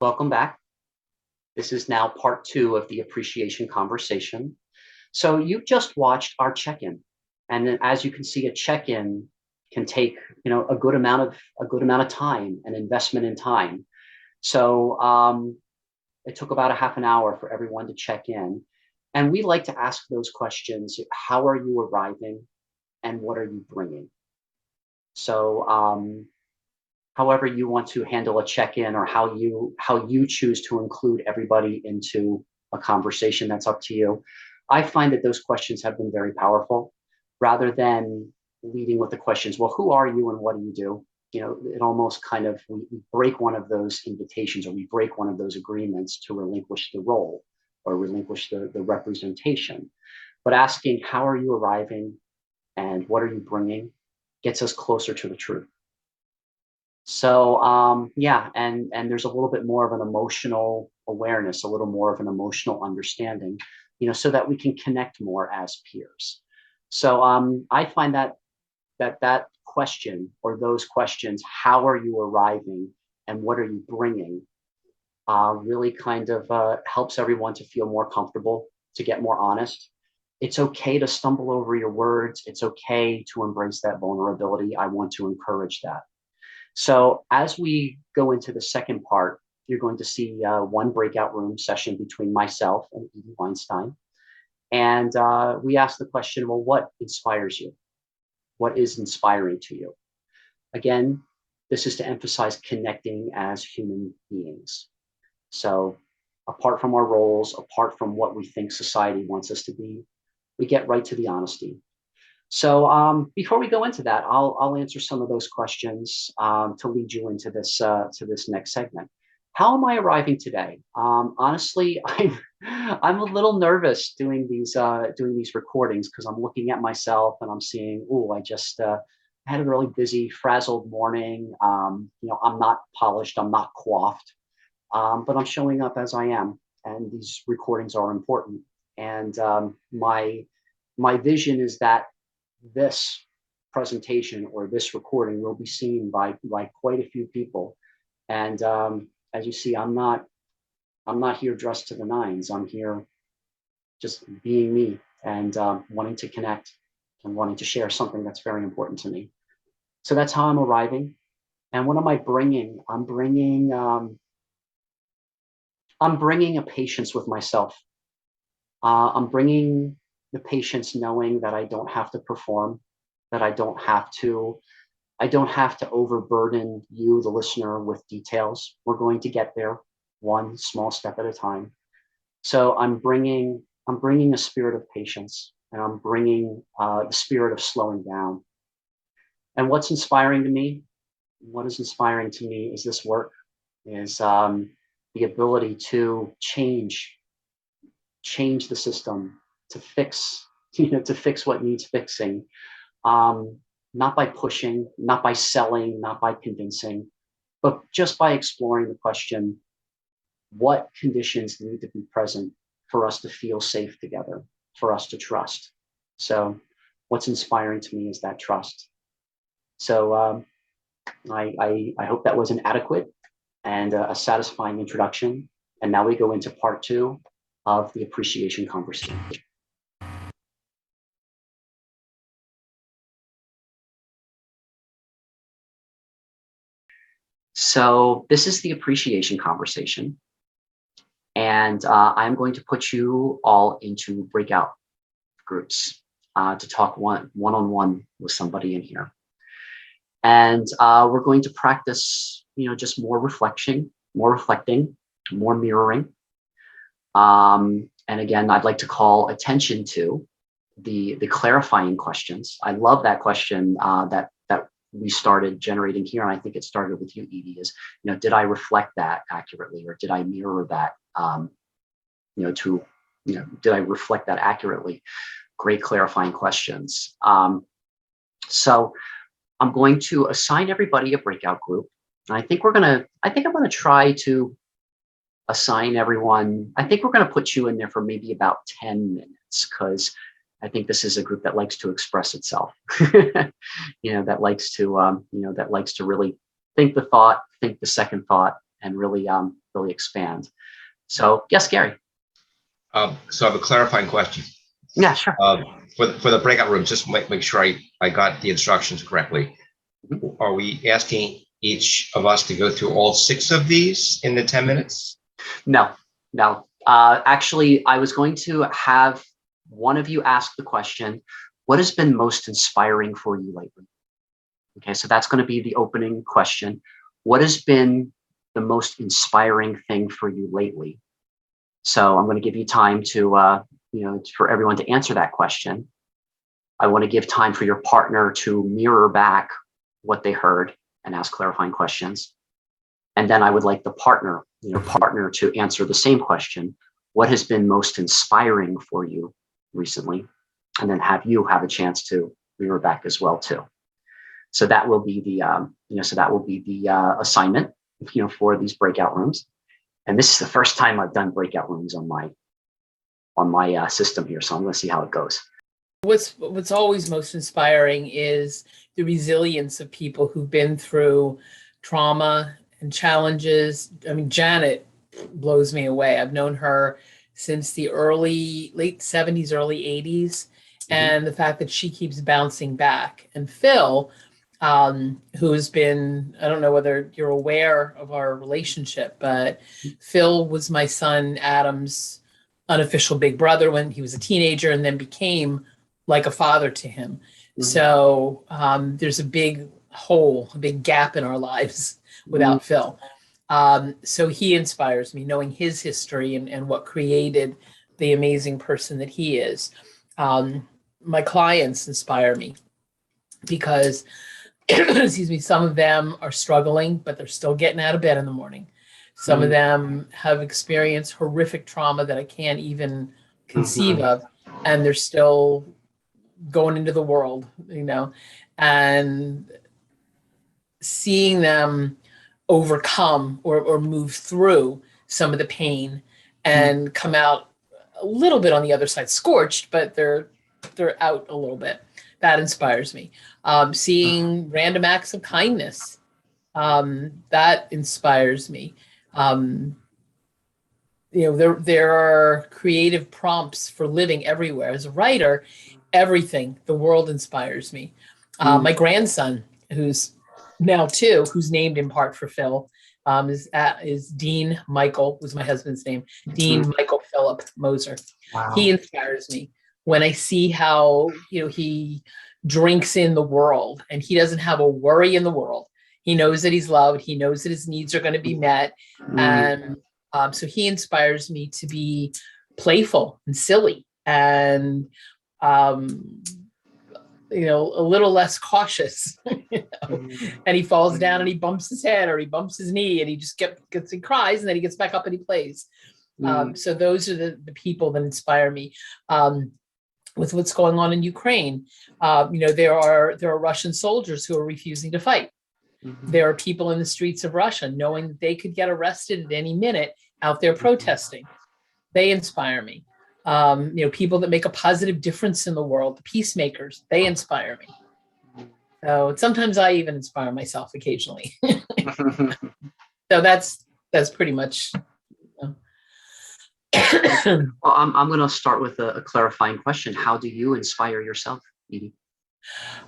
Welcome back. This is now part two of the appreciation conversation. So you just watched our check-in, and then as you can see, a check-in can take a good amount of time and investment in time. So it took about a half an hour for everyone to check in, and we like to ask those questions: How are you arriving, and what are you bringing? So however you want to handle a check-in or how you choose to include everybody into a conversation, that's up to you. I find that those questions have been very powerful rather than leading with the questions, well, who are you and what do you do? It almost kind of, we break one of those invitations, or we break one of those agreements to relinquish the role or relinquish the representation. But asking, how are you arriving and what are you bringing, gets us closer to the truth. So yeah, and there's a little bit more of an emotional awareness, a little more of an emotional understanding, so that we can connect more as peers. So I find that question, or those questions, how are you arriving and what are you bringing, really kind of helps everyone to feel more comfortable, to get more honest. It's okay to stumble over your words. It's okay to embrace that vulnerability. I want to encourage that. So as we go into the second part, you're going to see one breakout room session between myself and Edie Weinstein. And we ask the question, well, what inspires you? What is inspiring to you? Again, this is to emphasize connecting as human beings. So apart from our roles, apart from what we think society wants us to be, we get right to the honesty. So before we go into that, I'll answer some of those questions to lead you into this next segment. How am I arriving today? Honestly, I'm a little nervous doing these recordings because I'm looking at myself and I'm seeing, oh, I just had a really busy, frazzled morning. I'm not polished, I'm not coiffed, but I'm showing up as I am, and these recordings are important. And my vision is that this presentation or this recording will be seen by quite a few people. And as you see, I'm not here dressed to the nines. I'm here just being me and wanting to connect and wanting to share something that's very important to me. So that's how I'm arriving. And what am I bringing? I'm bringing a patience with myself. I'm bringing the patience, knowing that I don't have to perform, that I don't have to overburden you, the listener, with details. We're going to get there one small step at a time. So I'm bringing a spirit of patience, and I'm bringing the spirit of slowing down. And what's inspiring to me? What is inspiring to me is this work, is the ability to change the system, to fix, to fix what needs fixing. Um, Not by pushing, not by selling, not by convincing, but just by exploring the question, what conditions need to be present for us to feel safe together, for us to trust. So what's inspiring to me is that trust. So I hope that was an adequate and a satisfying introduction. And now we go into part two of the appreciation conversation. So this is the appreciation conversation. And I'm going to put you all into breakout groups to talk one-on-one with somebody in here. And we're going to practice, just more reflecting, more mirroring. And again, I'd like to call attention to the clarifying questions. I love that question that we started generating here, and I think it started with you, Edie. Is, did I reflect that accurately, or did I mirror that? Did I reflect that accurately? Great clarifying questions. So I'm going to assign everybody a breakout group. And I think I'm gonna try to assign everyone. I think we're gonna put you in there for maybe about 10 minutes, because I think this is a group that likes to express itself. That likes to really think the thought, think the second thought, and really really expand. So yes, Gary. So I have a clarifying question. Yeah, sure. For the breakout rooms, just make sure I got the instructions correctly. Mm-hmm. Are we asking each of us to go through all 6 of these in the 10 minutes? No. Actually, I was going to have one of you ask the question, what has been most inspiring for you lately? Okay, so that's going to be the opening question. What has been the most inspiring thing for you lately? So I'm going to give you time to, for everyone to answer that question. I want to give time for your partner to mirror back what they heard and ask clarifying questions. And then I would like the partner to answer the same question. What has been most inspiring for you recently? And then have you have a chance to mirror back as well too. So that will be the assignment, for these breakout rooms. And this is the first time I've done breakout rooms on my system here. So I'm going to see how it goes. What's always most inspiring is the resilience of people who've been through trauma and challenges. I mean, Janet blows me away. I've known her since the late 70s, early 80s. Mm-hmm. And the fact that she keeps bouncing back. And Phil, who's been, I don't know whether you're aware of our relationship, but Phil was my son Adam's unofficial big brother when he was a teenager, and then became like a father to him. Mm-hmm. So there's a big hole, a big gap in our lives without Phil. So he inspires me, knowing his history and what created the amazing person that he is. My clients inspire me because, excuse me, some of them are struggling, but they're still getting out of bed in the morning. Some of them have experienced horrific trauma that I can't even conceive of, and they're still going into the world, and seeing them overcome or move through some of the pain and come out a little bit on the other side, scorched, but they're out a little bit. That inspires me. Seeing random acts of kindness, that inspires me. There are creative prompts for living everywhere. As a writer, everything, the world inspires me. My grandson, who's now 2, who's named in part for Phil, is Dean Michael, was my husband's name, Dean Michael Philip Moser. Wow. He inspires me when I see how, he drinks in the world and he doesn't have a worry in the world. He knows that he's loved. He knows that his needs are going to be met. And so he inspires me to be playful and silly and, a little less cautious. And he falls down and he bumps his head or he bumps his knee and he just he cries, and then he gets back up and he plays. So those are the people that inspire me. With what's going on in Ukraine, there are Russian soldiers who are refusing to fight. There are people in the streets of Russia knowing that they could get arrested at any minute out there protesting. They inspire me. People that make a positive difference in the world, the peacemakers, they inspire me. So sometimes I even inspire myself occasionally. So that's pretty much. Well, I'm going to start with a clarifying question. How do you inspire yourself, Edie?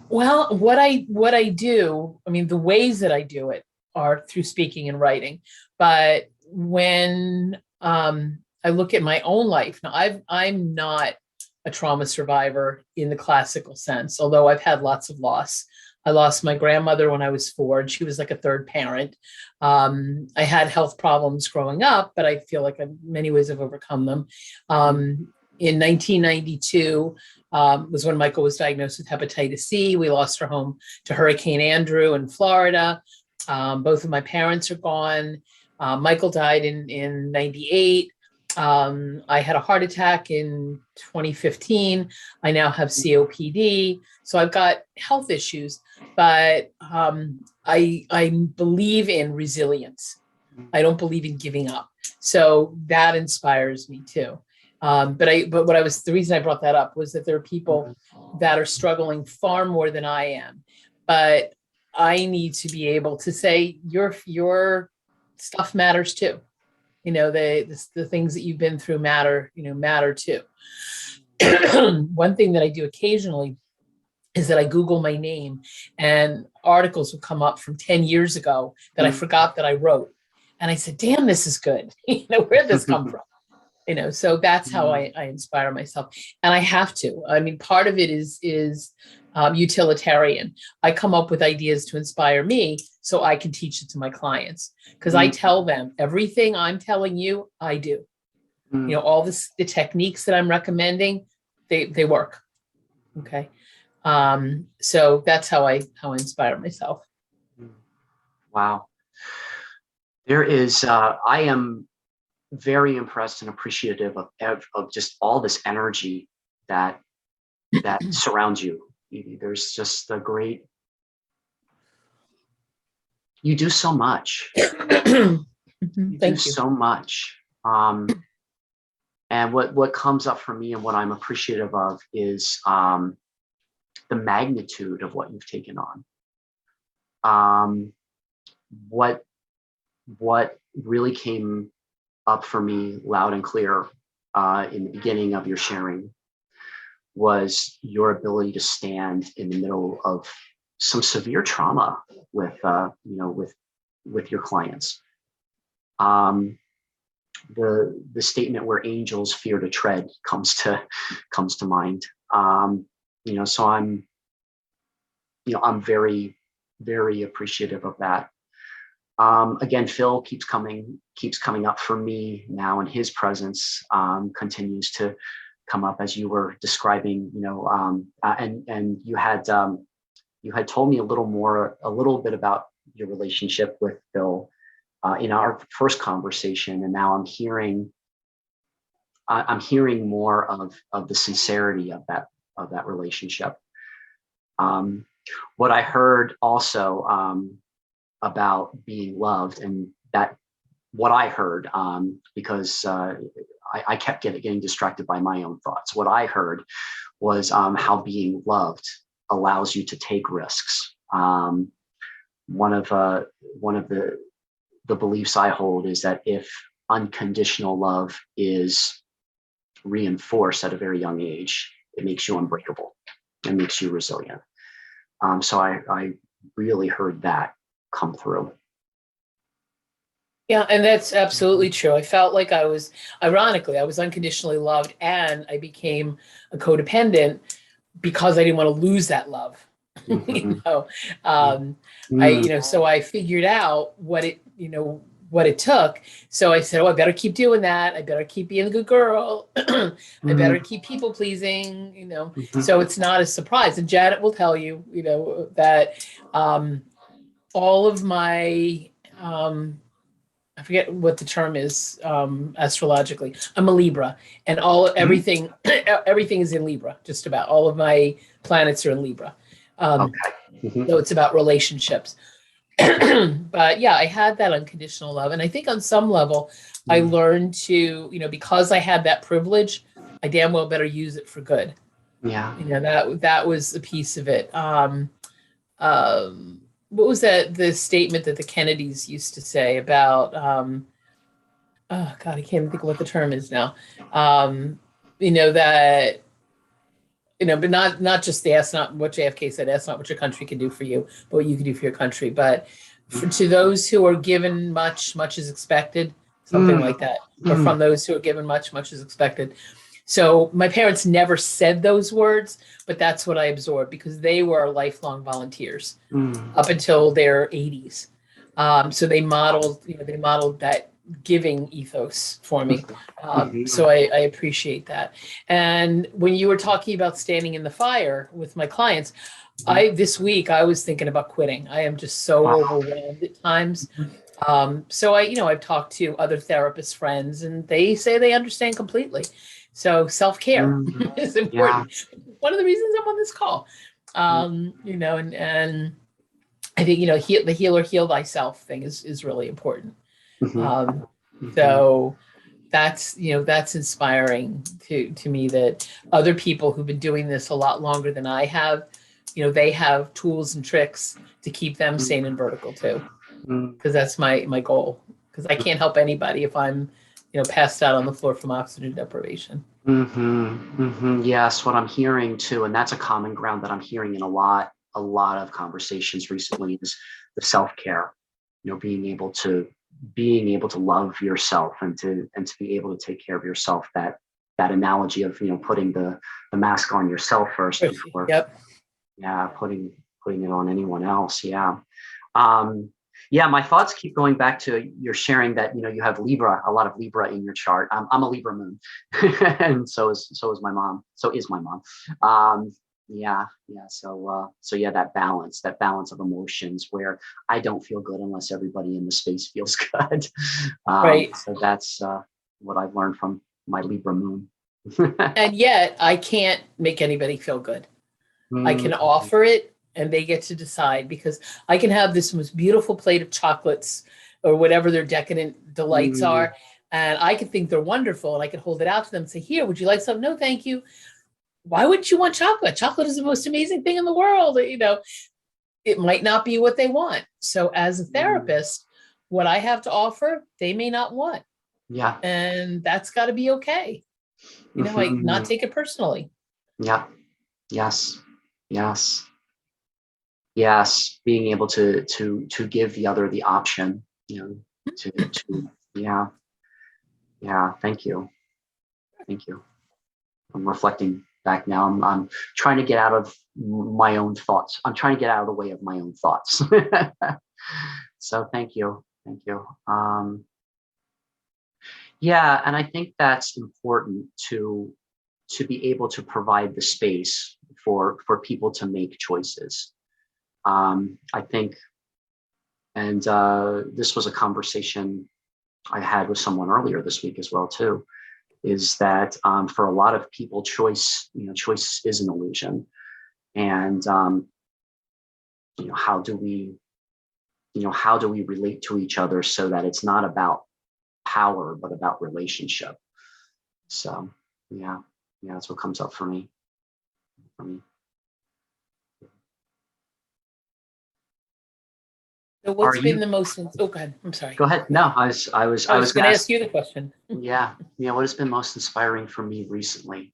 Well, what I do, the ways that I do it are through speaking and writing. But when I look at my own life, now I'm not a trauma survivor in the classical sense, although I've had lots of loss. I lost my grandmother when I was 4, and she was like a third parent. I had health problems growing up, but I feel like in many ways I've overcome them. In 1992 was when Michael was diagnosed with hepatitis C. We lost our home to Hurricane Andrew in Florida. Both of my parents are gone. Michael died in 98. I had a heart attack in 2015. I now have COPD. So I've got health issues, but I believe in resilience. I don't believe in giving up. So that inspires me too. But the reason I brought that up was that there are people that are struggling far more than I am, but I need to be able to say your stuff matters too. The things that you've been through matter too. One thing that I do occasionally is that I Google my name, and articles will come up from 10 years ago that I forgot that I wrote. And I said, damn, this is good. Where'd this come from? So that's how I inspire myself. And I have to. I mean, part of it is utilitarian. I come up with ideas to inspire me so I can teach it to my clients, because I tell them everything I'm telling you, I do. All the techniques that I'm recommending, they work. Okay. So that's how I inspire myself. Wow. There is, I am very impressed and appreciative of just all this energy that surrounds you. There's just a great, you do so much. You Thank you. so much. And what comes up for me and what I'm appreciative of is the magnitude of what you've taken on. What really came up for me loud and clear in the beginning of your sharing was your ability to stand in the middle of some severe trauma with your clients. The statement where angels fear to tread comes to mind. So I'm very, very appreciative of that. Again, Phil keeps coming up for me now, and his presence continues to come up as you were describing, and you had told me a little bit about your relationship with Phil in our first conversation, and now I'm hearing more of the sincerity of that relationship. What I heard also about being loved, and that what I heard, because I kept getting distracted by my own thoughts. What I heard was how being loved allows you to take risks. One of the beliefs I hold is that if unconditional love is reinforced at a very young age, it makes you unbreakable. It makes you resilient. So I really heard that come through. Yeah, and that's absolutely true. I felt like I was unconditionally loved, and I became a codependent because I didn't want to lose that love. So I figured out what it took. So I said, oh, I better keep doing that. I better keep being a good girl. I better keep people pleasing, so it's not a surprise. And Janet will tell you, that all of my, I forget what the term is astrologically. I'm a Libra, and everything is in Libra. Just about all of my planets are in Libra. So it's about relationships. But yeah, I had that unconditional love, and I think on some level, I learned to, because I had that privilege, I damn well better use it for good. Yeah. That was a piece of it. What was the statement that the Kennedys used to say about, oh God, I can't even think of what the term is now. But not just that's not what JFK said, that's not what your country can do for you, but what you can do for your country. But to those who are given much, much is expected, something like that. Or from those who are given much, much is expected. So my parents never said those words, but that's what I absorbed, because they were lifelong volunteers up until their 80s. So they modeled that giving ethos for me. So I appreciate that. And when you were talking about standing in the fire with my clients, this week I was thinking about quitting. I am just so overwhelmed at times. So I've talked to other therapist friends, and they say they understand completely. So self-care is important. Yeah. One of the reasons I'm on this call, and I think, the heal thyself thing is really important. So that's inspiring to me, that other people who've been doing this a lot longer than I have, they have tools and tricks to keep them sane and vertical too. Because that's my goal. because I can't help anybody if I'm, passed out on the floor from oxygen deprivation. Yes, what I'm hearing too, and that's a common ground that I'm hearing in a lot of conversations recently, is the self-care. Being able to love yourself and to be able to take care of yourself. That analogy of putting the mask on yourself first before Yep. putting it on anyone else. My thoughts keep going back to your sharing that you have Libra, a lot of Libra in your chart. I'm a Libra moon, and so is my mom. So is my mom. So that balance of emotions, where I don't feel good unless everybody in the space feels good. Right. So that's what I've learned from my Libra moon. And yet I can't make anybody feel good. I can offer it and they get to decide, because I can have this most beautiful plate of chocolates or whatever their decadent delights are. And I can think they're wonderful and I can hold it out to them and say, here, would you like some? No, thank you. Why wouldn't you want chocolate? Chocolate is the most amazing thing in the world. It might not be what they want. So as a therapist, what I have to offer, they may not want. Yeah. And that's got to be okay. Like not take it personally. Yeah. Yes. Being able to give the other the option, Thank you. I'm reflecting back now. I'm trying to get out of my own thoughts. I'm trying to get out of the way of my own thoughts. So thank you. And I think that's important to be able to provide the space for people to make choices. I think, and this was a conversation I had with someone earlier this week as well too, is that for a lot of people, choice is an illusion. And how do we relate to each other so that it's not about power but about relationship? So that's what comes up for me. So what's been the most? Oh, go ahead. I'm sorry. Go ahead. No, I was going to ask you the question. What has been most inspiring for me recently?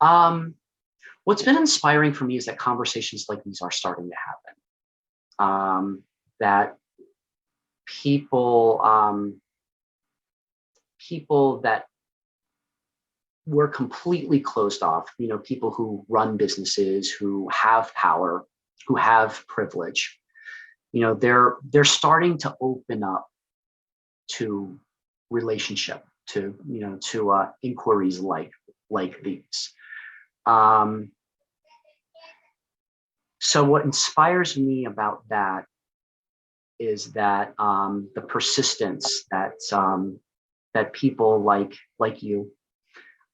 What's been inspiring for me is that conversations like these are starting to happen. That people that were completely closed off, people who run businesses, who have power, who have privilege, they're starting to open up to relationship, to inquiries like these. So what inspires me about that is that the persistence that people like you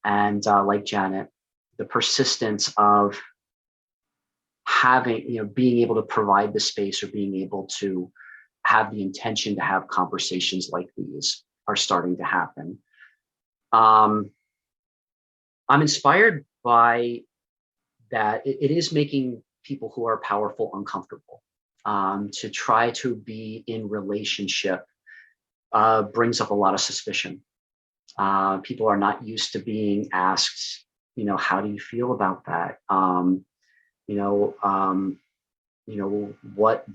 and like Janet, the persistence of having, being able to provide the space, or being able to have the intention to have conversations like these, are starting to happen. I'm inspired by that. It is making people who are powerful uncomfortable. To try to be in relationship brings up a lot of suspicion. People are not used to being asked, how do you feel about that?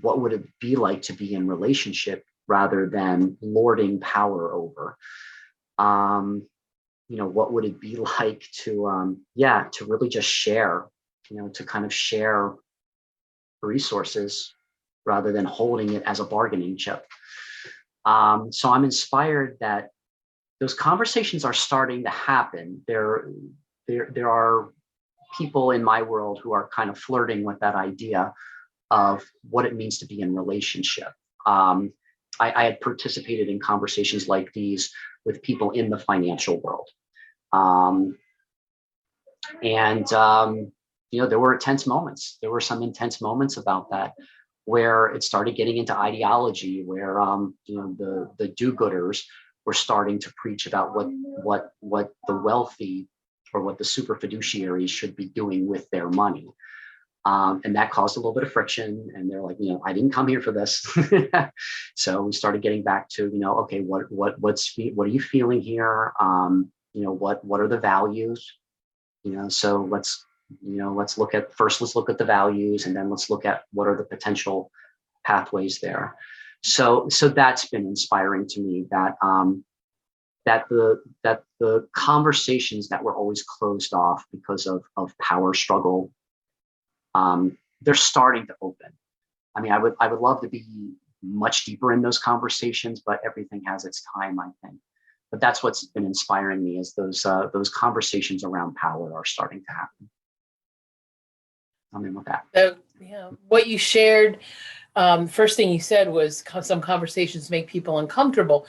What would it be like to be in relationship rather than lording power over? What would it be like to really just share, to kind of share resources rather than holding it as a bargaining chip. So I'm inspired that those conversations are starting to happen. There are people in my world who are kind of flirting with that idea of what it means to be in relationship. I had participated in conversations like these with people in the financial world. There were tense moments. There were some intense moments about that, where it started getting into ideology, where the do-gooders were starting to preach about what the wealthy or what the super fiduciaries should be doing with their money. And that caused a little bit of friction. And they're like, I didn't come here for this. So we started getting back to, okay, what are you feeling here? What are the values? So let's look at the values, and then let's look at what are the potential pathways there. So that's been inspiring to me, that the conversations that were always closed off because of power struggle, they're starting to open. I mean, I would love to be much deeper in those conversations, but everything has its time, I think. But that's what's been inspiring me, is those conversations around power are starting to happen. I mean, with that. So, what you shared, first thing you said was some conversations make people uncomfortable.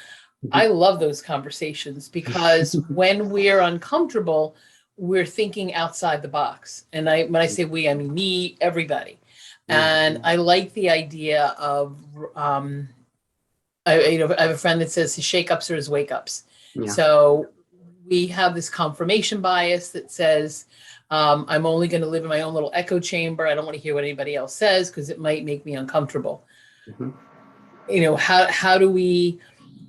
I love those conversations, because when we're uncomfortable, we're thinking outside the box. And when I say we, I mean me, everybody. And I like the idea of, I have a friend that says his shake-ups are his wake-ups. Yeah. So we have this confirmation bias that says, I'm only going to live in my own little echo chamber. I don't want to hear what anybody else says, because it might make me uncomfortable. How do we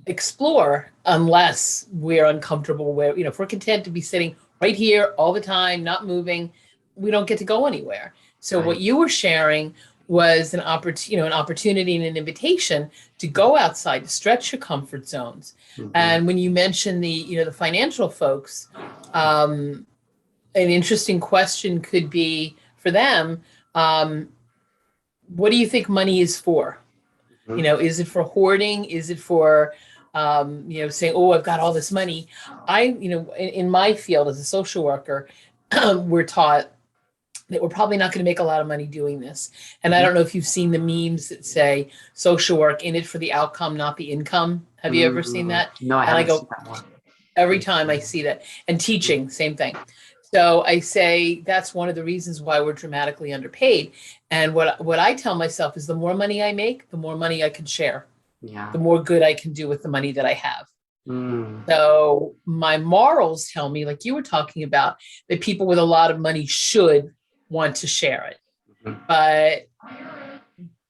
explore unless we're uncomfortable, where, if we're content to be sitting right here all the time, not moving, we don't get to go anywhere. So right. What you were sharing was an opportunity and an invitation to go outside, to stretch your comfort zones. And when you mentioned the financial folks, an interesting question could be for them, what do you think money is for? Is it for hoarding? Is it for, saying, oh, I've got all this money? In my field as a social worker, we're taught that we're probably not going to make a lot of money doing this. And I don't know if you've seen the memes that say social work, in it for the outcome, not the income. Have you ever seen that? No, I haven't seen that one. Every time I see that. And teaching, same thing. So I say that's one of the reasons why we're dramatically underpaid. And what I tell myself is, the more money I make, the more money I can share. Yeah. The more good I can do with the money that I have. So my morals tell me, like you were talking about, that people with a lot of money should want to share it, but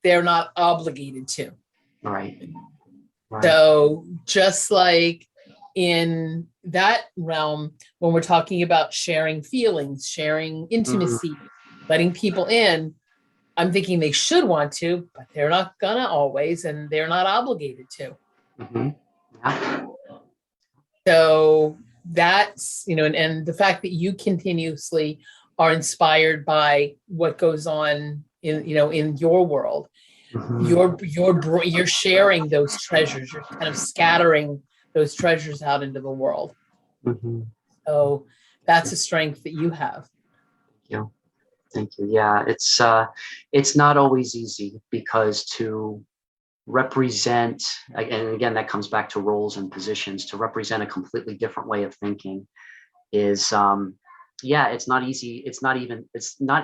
they're not obligated to. Right. So just like in that realm, when we're talking about sharing feelings, sharing intimacy, letting people in, I'm thinking they should want to, but they're not gonna always, and they're not obligated to. Yeah. So that's, and the fact that you continuously are inspired by what goes on in your world, you're sharing those treasures, you're kind of scattering those treasures out into the world. So that's a strength that you have. Yeah. Thank you. Yeah, it's not always easy, because to represent, and again, that comes back to roles and positions, to represent a completely different way of thinking is, it's not easy. It's not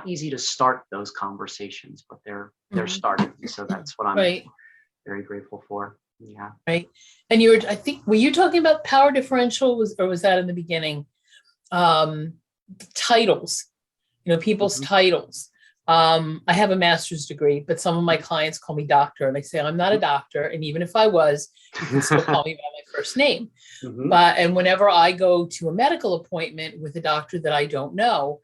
easy to start those conversations, but they're started. So that's what I'm very grateful for. Yeah. Right. And I think, were you talking about power differential, or was that in the beginning? Titles, people's titles. I have a master's degree, but some of my clients call me doctor, and they say I'm not a doctor. And even if I was, you can still call me by my first name. And whenever I go to a medical appointment with a doctor that I don't know,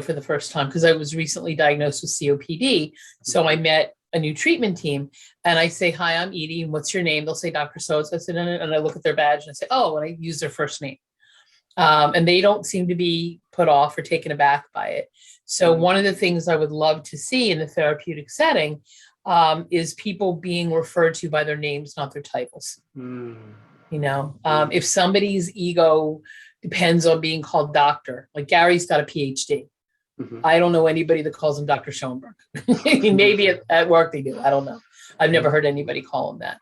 for the first time, because I was recently diagnosed with COPD. So I met a new treatment team, and I say, hi, I'm Edie. And what's your name? They'll say Dr. So-and-so. I said, and I look at their badge and I say, oh, and I use their first name. And they don't seem to be put off or taken aback by it. So one of the things I would love to see in the therapeutic setting is people being referred to by their names, not their titles. If somebody's ego depends on being called doctor, like Gary's got a PhD. I don't know anybody that calls him Dr. Schoenberg. Maybe at work they do. I don't know. I've never heard anybody call him that.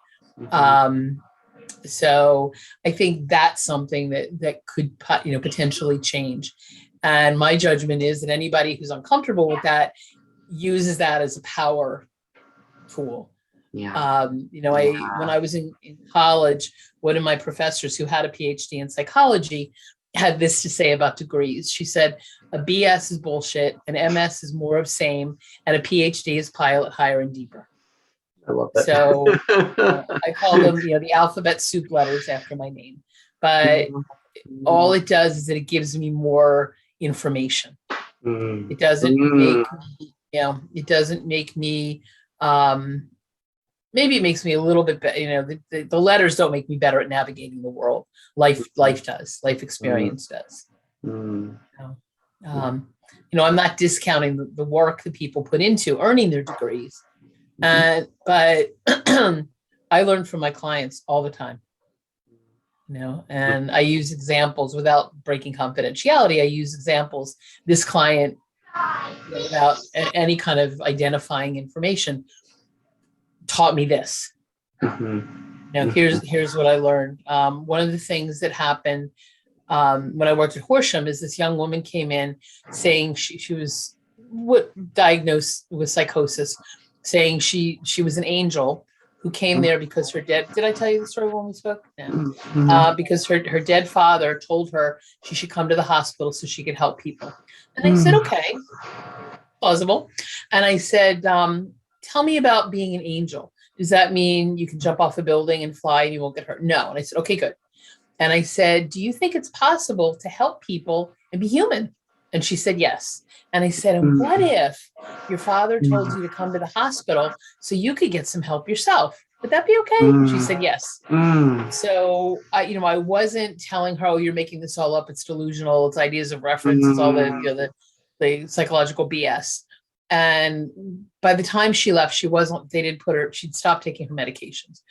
So I think that's something that could potentially change. And my judgment is that anybody who's uncomfortable with that uses that as a power tool. Yeah. When I was in college, one of my professors who had a PhD in psychology, had this to say about degrees. She said, a BS is bullshit, an MS is more of same, and a PhD is pilot higher and deeper. I love that. So I call them, the alphabet soup letters after my name. But all it does is that it gives me more information. It doesn't make me, it doesn't make me, maybe it makes me a little bit better. The letters don't make me better at navigating the world. Life does. Life experience does. I'm not discounting the work that people put into earning their degrees, but I learn from my clients all the time. And I use examples without breaking confidentiality. I use examples. This client, without any kind of identifying information, taught me this. Here's what I learned. One of the things that happened when I worked at Horsham is this young woman came in saying she was diagnosed with psychosis, saying she was an angel who came there because her dead. Did I tell you the story when we spoke? No. Because her dead father told her she should come to the hospital so she could help people. And I said, okay, plausible. And I said, tell me about being an angel. Does that mean you can jump off a building and fly and you won't get hurt? No. And I said, okay, good. And I said, do you think it's possible to help people and be human? And she said, yes. And I said, and what if your father told you to come to the hospital so you could get some help yourself? Would that be okay? She said, yes. So I wasn't telling her, oh, you're making this all up. It's delusional. It's ideas of reference. It's all the psychological BS. And by the time she left, she'd stopped taking her medications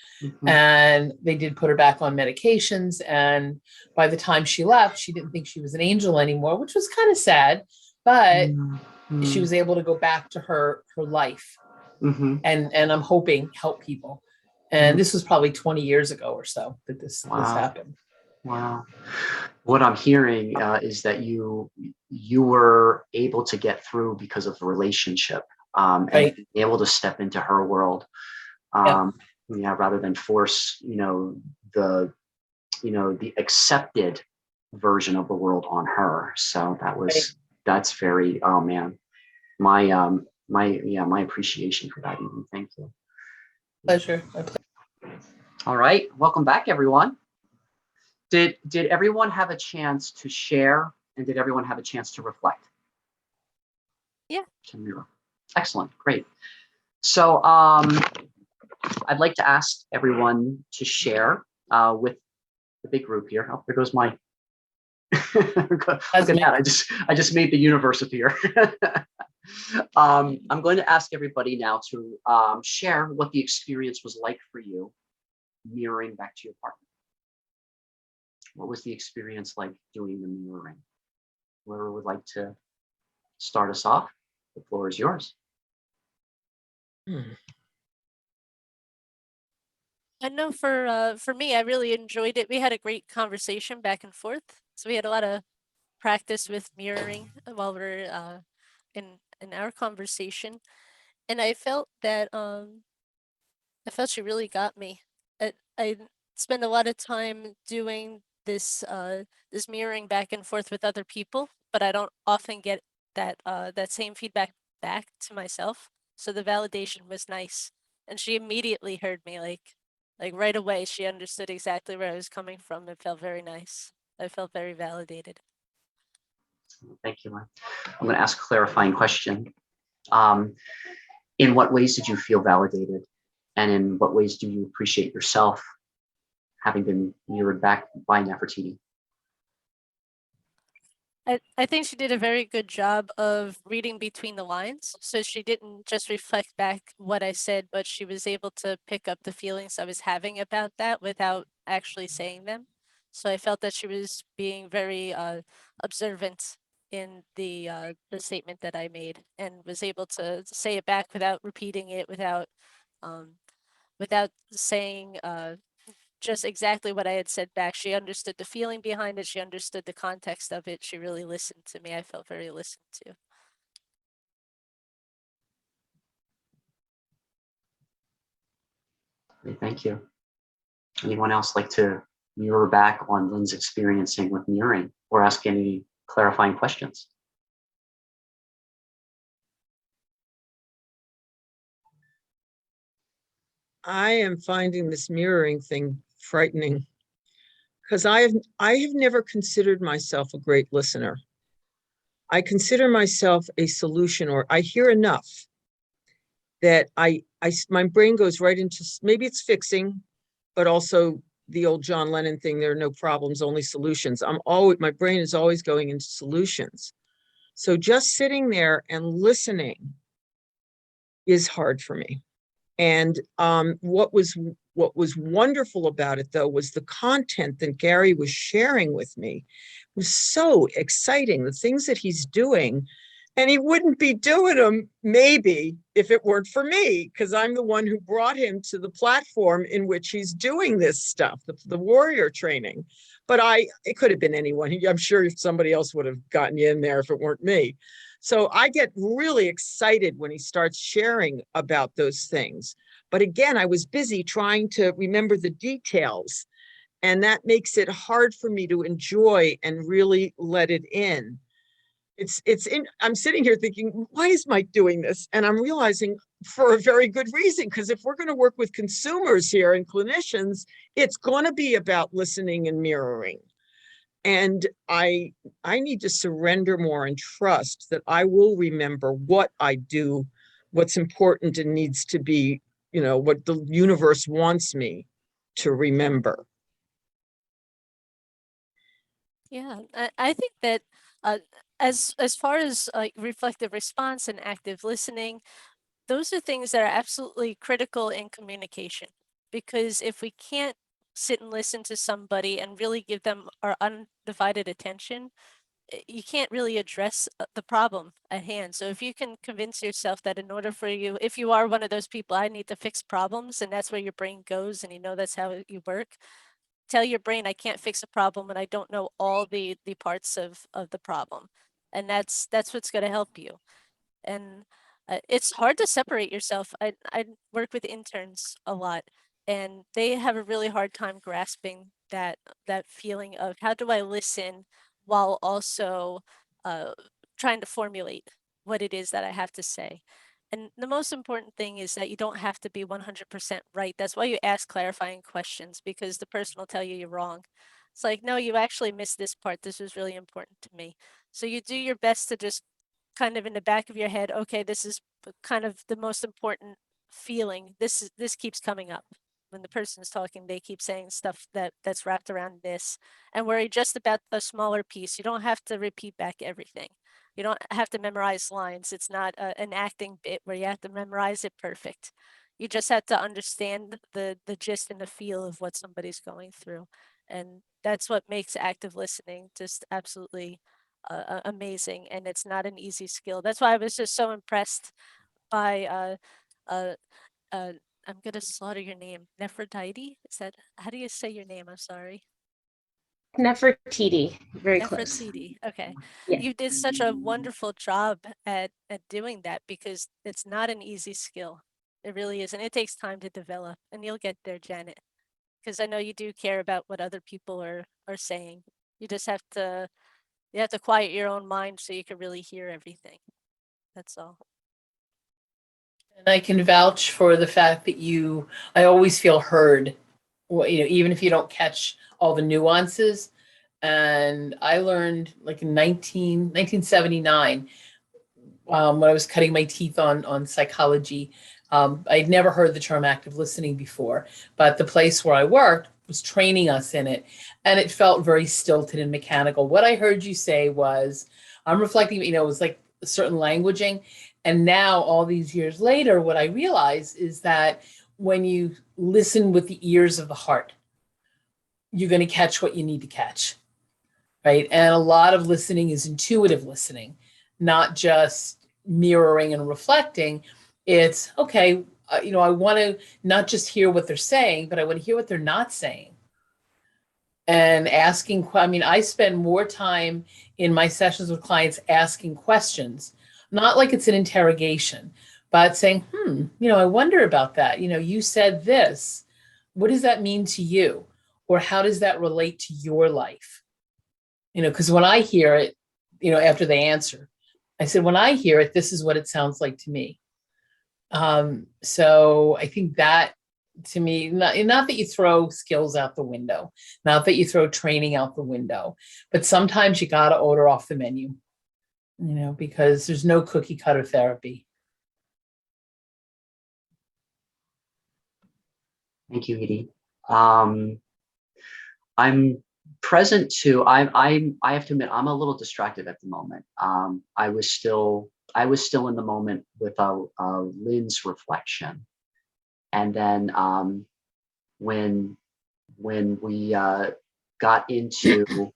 and they did put her back on medications. And by the time she left, she didn't think she was an angel anymore, which was kind of sad, but she was able to go back to her life and I'm hoping help people. And this was probably 20 years ago or so that this happened. Wow. What I'm hearing is that you were able to get through because of the relationship and being able to step into her world, rather than force, the accepted version of the world on her. So that's very, oh man, my appreciation for that even. Thank you. Pleasure. All right. Welcome back, everyone. Did everyone have a chance to share, and did everyone have a chance to reflect? Yeah. Excellent. Great. So I'd like to ask everyone to share with the big group here. Oh, there goes my look at that. I just made the universe appear. I'm going to ask everybody now to share what the experience was like for you mirroring back to your partner. What was the experience like doing the mirroring? Whoever would like to start us off, the floor is yours. I know for me, I really enjoyed it. We had a great conversation back and forth. So we had a lot of practice with mirroring while we're in our conversation. And I felt that she really got me. I spend a lot of time doing this this mirroring back and forth with other people, but I don't often get that that same feedback back to myself. So the validation was nice, and she immediately heard me like right away. She understood exactly where I was coming from. It felt very nice. I felt very validated. Thank you, Mark. I'm going to ask a clarifying question. In what ways did you feel validated? And in what ways do you appreciate yourself having been mirrored back by Nefertiti? I think she did a very good job of reading between the lines. So she didn't just reflect back what I said, but she was able to pick up the feelings I was having about that without actually saying them. So I felt that she was being very observant in the statement that I made, and was able to say it back without repeating it, without saying just exactly what I had said back. She understood the feeling behind it. She understood the context of it. She really listened to me. I felt very listened to. Great, thank you. Anyone else like to mirror back on Lynn's experiencing with mirroring or ask any clarifying questions. I am finding this mirroring thing frightening because I have never considered myself a great listener. I consider myself a solution, or I hear enough that my brain goes right into, maybe it's fixing, but also the old John Lennon thing, there are no problems, only solutions. My brain is always going into solutions. So just sitting there and listening is hard for me. And what was wonderful about it, though, was the content that Gary was sharing with me was so exciting. The things that he's doing, and he wouldn't be doing them maybe if it weren't for me, because I'm the one who brought him to the platform in which he's doing this stuff, the warrior training. But it could have been anyone. I'm sure somebody else would have gotten you in there if it weren't me. So I get really excited when he starts sharing about those things. But again, I was busy trying to remember the details, and that makes it hard for me to enjoy and really let it in. I'm sitting here thinking, why is Mike doing this? And I'm realizing for a very good reason, because if we're going to work with consumers here and clinicians, it's going to be about listening and mirroring. And I need to surrender more and trust that I will remember what I do, what's important and needs to be, what the universe wants me to remember. Yeah, I think that uh, as far as like reflective response and active listening, those are things that are absolutely critical in communication. Because if we can't sit and listen to somebody and really give them our undivided attention, you can't really address the problem at hand. So if you can convince yourself that in order for you, if you are one of those people, I need to fix problems, and that's where your brain goes, and that's how you work, tell your brain I can't fix a problem and I don't know all the parts of the problem. And that's what's going to help you. And it's hard to separate yourself. I work with interns a lot, and they have a really hard time grasping that feeling of how do I listen while also trying to formulate what it is that I have to say. And the most important thing is that you don't have to be 100% right. That's why you ask clarifying questions, because the person will tell you you're wrong. It's like, no, you actually missed this part. This was really important to me. So you do your best to just kind of in the back of your head, okay, this is kind of the most important feeling. This keeps coming up. When the person's talking, they keep saying stuff that's wrapped around this. And worry just about a smaller piece. You don't have to repeat back everything. You don't have to memorize lines. It's not an acting bit where you have to memorize it perfect. You just have to understand the gist and the feel of what somebody's going through. And that's what makes active listening just absolutely amazing. And it's not an easy skill. That's why I was just so impressed by uh, I'm gonna slaughter your name. Nefertiti? Is that, how do you say your name? I'm sorry. Nefertiti, very close. Nefertiti. Okay. Yeah. You did such a wonderful job at doing that, because it's not an easy skill. It really isn't. It takes time to develop, and you'll get there, Janet. Because I know you do care about what other people are saying. You just have to quiet your own mind so you can really hear everything. That's all. And I can vouch for the fact that I always feel heard, even if you don't catch all the nuances. And I learned like in 1979, when I was cutting my teeth on psychology. I'd never heard the term active listening before, but the place where I worked was training us in it, and it felt very stilted and mechanical. What I heard you say was, I'm reflecting, it was like a certain languaging. And now, all these years later, what I realize is that when you listen with the ears of the heart, you're going to catch what you need to catch, right? And a lot of listening is intuitive listening, not just mirroring and reflecting. It's, okay, I want to not just hear what they're saying, but I want to hear what they're not saying. And asking, I spend more time in my sessions with clients asking questions, not like it's an interrogation, but saying, I wonder about that. You said this. What does that mean to you? or how does that relate to your life? Because when I hear it, after they answer, I said, when I hear it, this is what it sounds like to me. So I think that, to me, not that you throw skills out the window, not that you throw training out the window, but sometimes you got to order off the menu, because there's no cookie cutter therapy. Thank you, Edie. I'm present too. I have to admit, I'm a little distracted at the moment. I was still in the moment with Lynn's reflection, and then when we got into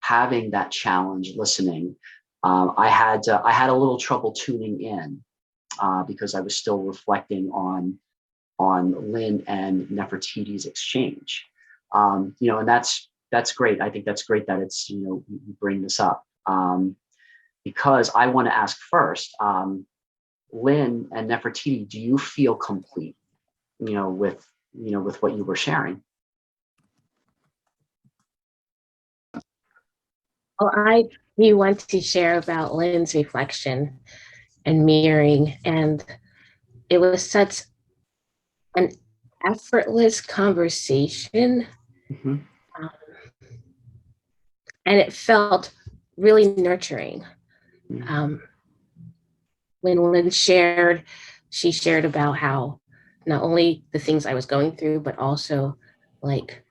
having that challenge, listening, I had a little trouble tuning in because I was still reflecting on Lynn and Nefertiti's exchange. And that's great. I think that's great that it's, you bring this up because I want to ask first, Lynn and Nefertiti, do you feel complete, with what you were sharing? Well, I do want to share about Lynn's reflection and mirroring, and it was such an effortless conversation. Mm-hmm. And it felt really nurturing. When Lynn shared, she shared about how not only the things I was going through, but also like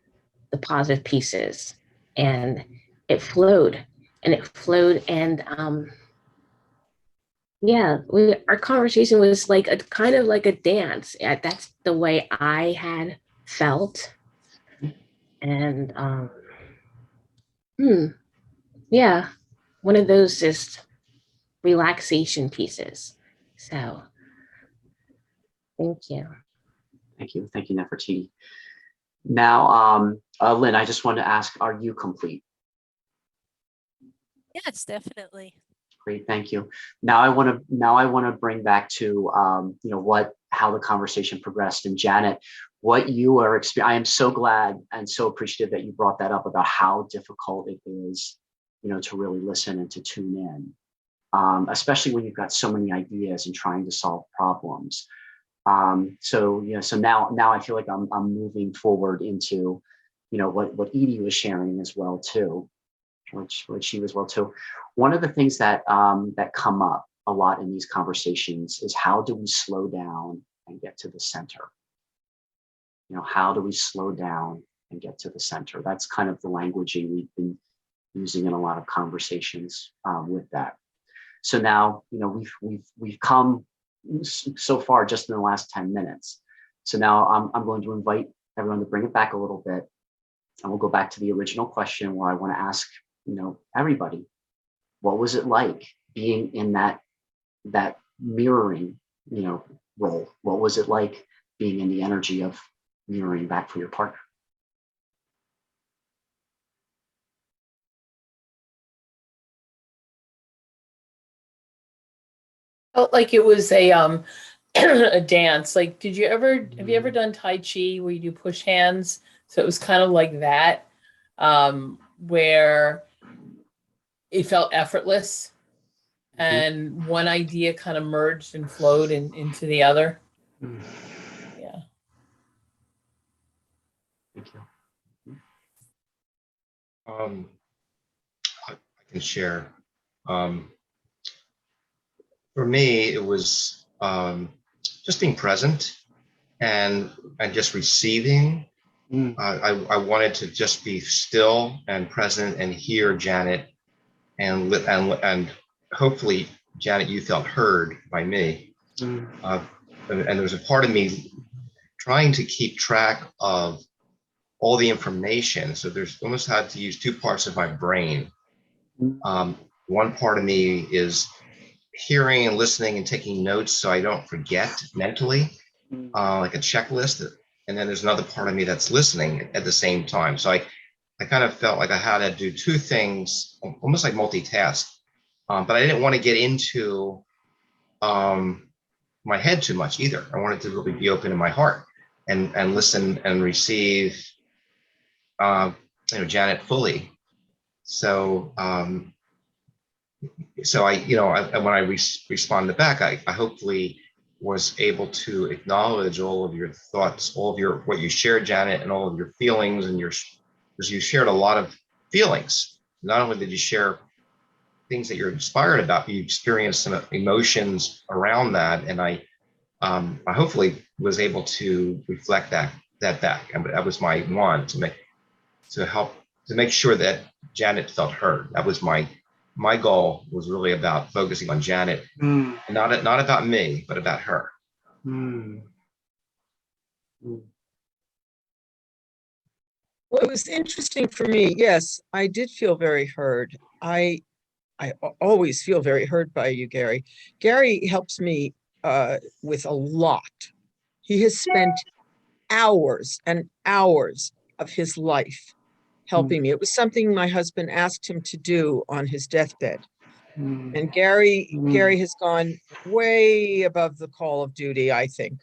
the positive pieces. And it flowed and our conversation was like a kind of like a dance. That's the way I had felt. And one of those just relaxation pieces. So thank you. Thank you, Nefertiti. Now, Lynn, I just wanted to ask, are you complete? Yes, definitely. Great, thank you. Now I want to bring back to how the conversation progressed. And Janet, what you are experiencing. I am so glad and so appreciative that you brought that up about how difficult it is, to really listen and to tune in, especially when you've got so many ideas and trying to solve problems. So now I feel like I'm moving forward into, what Edie was sharing as well too. Which she was well too. One of the things that come up a lot in these conversations is how do we slow down and get to the center? How do we slow down and get to the center? That's kind of the languaging we've been using in a lot of conversations with that. So now, we've come so far just in the last 10 minutes. So now I'm going to invite everyone to bring it back a little bit, and we'll go back to the original question where I want to ask, everybody, what was it like being in that mirroring, role? What was it like being in the energy of mirroring back for your partner? Felt like it was a a dance. Like, have you ever done Tai Chi where you do push hands? So it was kind of like that, where it felt effortless and one idea kind of merged and flowed into the other. Yeah. Thank you. I can share. For me, it was just being present and just receiving. I wanted to just be still and present and hear Janet, and hopefully, Janet, you felt heard by me. And there was a part of me trying to keep track of all the information. So there's almost had to use two parts of my brain. One part of me is hearing and listening and taking notes so I don't forget mentally, like a checklist. And then there's another part of me that's listening at the same time. So I kind of felt like I had to do two things, almost like multitask. But I didn't want to get into my head too much either. I wanted to really be open in my heart and listen and receive Janet fully. So, when I responded back, I hopefully was able to acknowledge all of your thoughts, all of what you shared, Janet, and all of your feelings because you shared a lot of feelings. Not only did you share things that you're inspired about, but you experienced some emotions around that, and I hopefully was able to reflect that back. And that was my want to make sure that Janet felt heard. That was my goal, was really about focusing on Janet, not about me, but about her. Mm. Well, it was interesting for me. Yes, I did feel very heard. I always feel very heard by you, Gary. Gary helps me with a lot. He has spent hours and hours of his life helping me. It was something my husband asked him to do on his deathbed. And Gary has gone way above the call of duty, I think.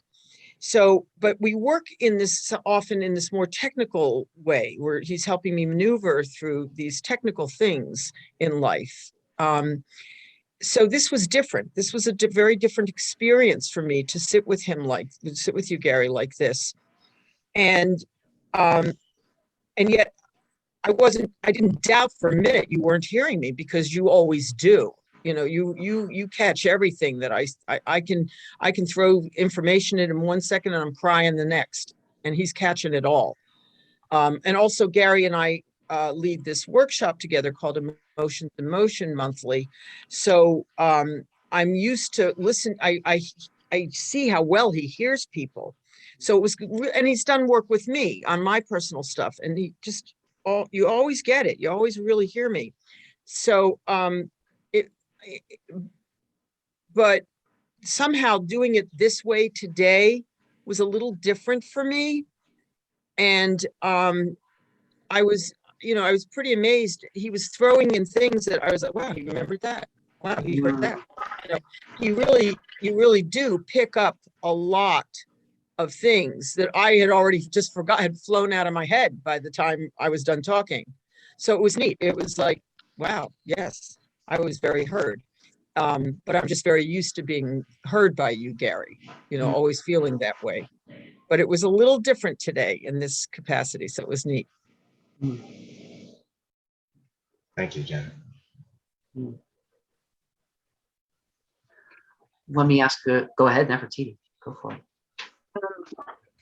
So, but we work often in this more technical way, where he's helping me maneuver through these technical things in life. So this was different. This was a very different experience for me to sit with you, Gary, like this. And yet I didn't doubt for a minute you weren't hearing me, because you always do. You catch everything that I can throw information in 1 second and I'm crying the next, and he's catching it all. And also Gary and I lead this workshop together called Emotions in Motion monthly. So I'm used to listen. I see how well he hears people. So it was, and he's done work with me on my personal stuff, and you always get it. You always really hear me. So but somehow doing it this way today was a little different for me. And I was pretty amazed. He was throwing in things that I was like, wow, he remembered that. Wow, he heard that. You really do pick up a lot of things that I had already just forgot, had flown out of my head by the time I was done talking. So it was neat. It was like, wow, yes, I was very heard. But I'm just very used to being heard by you, Gary, always feeling that way. But it was a little different today in this capacity. So it was neat. Thank you, Janet. Let me ask, go ahead, Nefertiti, go for it.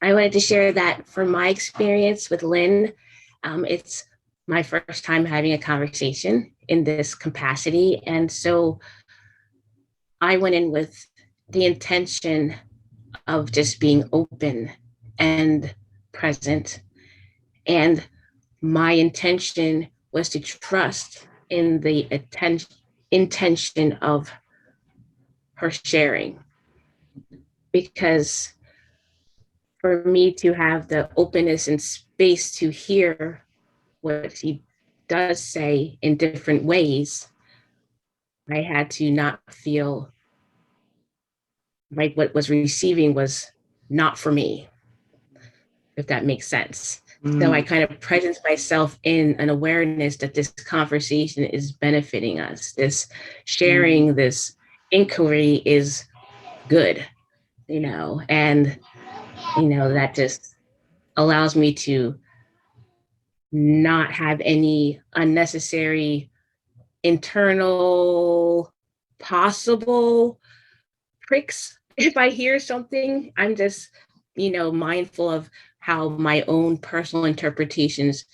I wanted to share that from my experience with Lynn, it's my first time having a conversation in this capacity. And so I went in with the intention of just being open and present. And my intention was to trust in the intention of her sharing. Because for me to have the openness and space to hear what he does say in different ways, I had to not feel like what was receiving was not for me, if that makes sense. So I kind of presence myself in an awareness that this conversation is benefiting us. This sharing, this inquiry is good, and, that just allows me to not have any unnecessary internal possible pricks. If I hear something, I'm just, mindful of how my own personal interpretations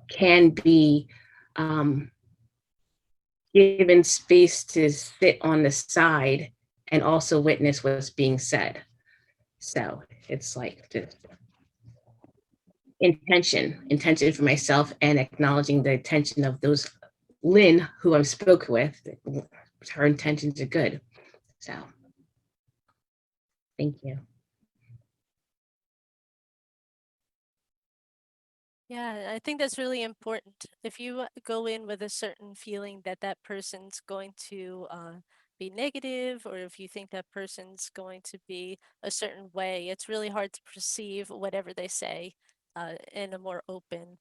can be given space to sit on the side and also witness what's being said. So it's like just intention for myself, and acknowledging the intention of those Lynn who I've spoke with. Her intentions are good. So thank you. Yeah, I think that's really important. If you go in with a certain feeling that that person's going to be negative, or if you think that person's going to be a certain way, it's really hard to perceive whatever they say in a more open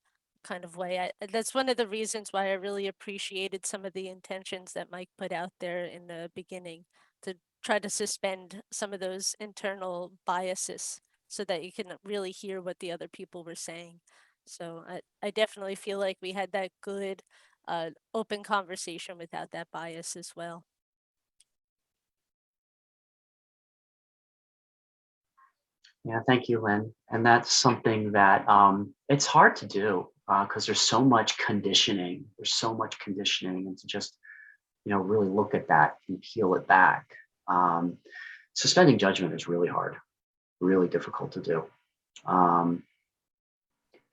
kind of way. That's one of the reasons why I really appreciated some of the intentions that Mike put out there in the beginning, to try to suspend some of those internal biases so that you can really hear what the other people were saying. So I definitely feel like we had that good open conversation without that bias as well. Yeah, thank you, Lynn. And that's something that it's hard to do because there's so much conditioning. There's so much conditioning, and to just, really look at that and peel it back. Suspending judgment is really hard, really difficult to do.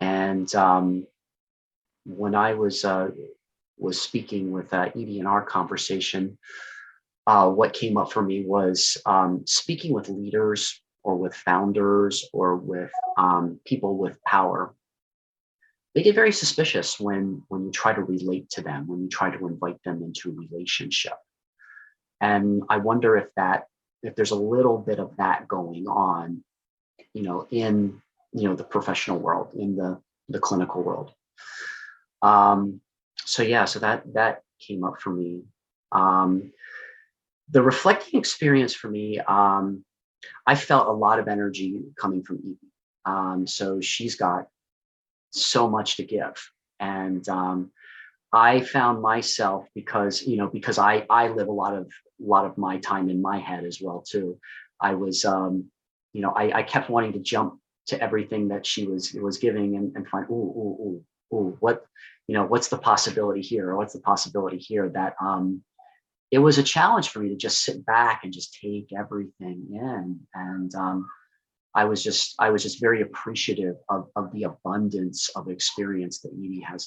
And when I was speaking with Edie in our conversation, what came up for me was speaking with leaders or with founders or with people with power. They get very suspicious when you try to relate to them, when you try to invite them into a relationship. And I wonder if there's a little bit of that going on, in the professional world, in the clinical world. So that came up for me. The reflecting experience for me, I felt a lot of energy coming from Edie. So she's got so much to give, and I found myself, because I live a lot of my time in my head as well too. I was I kept wanting to jump to everything that she was giving and find what's the possibility here, or what's the possibility here, that it was a challenge for me to just sit back and just take everything in. And I was just very appreciative of the abundance of experience that Edie has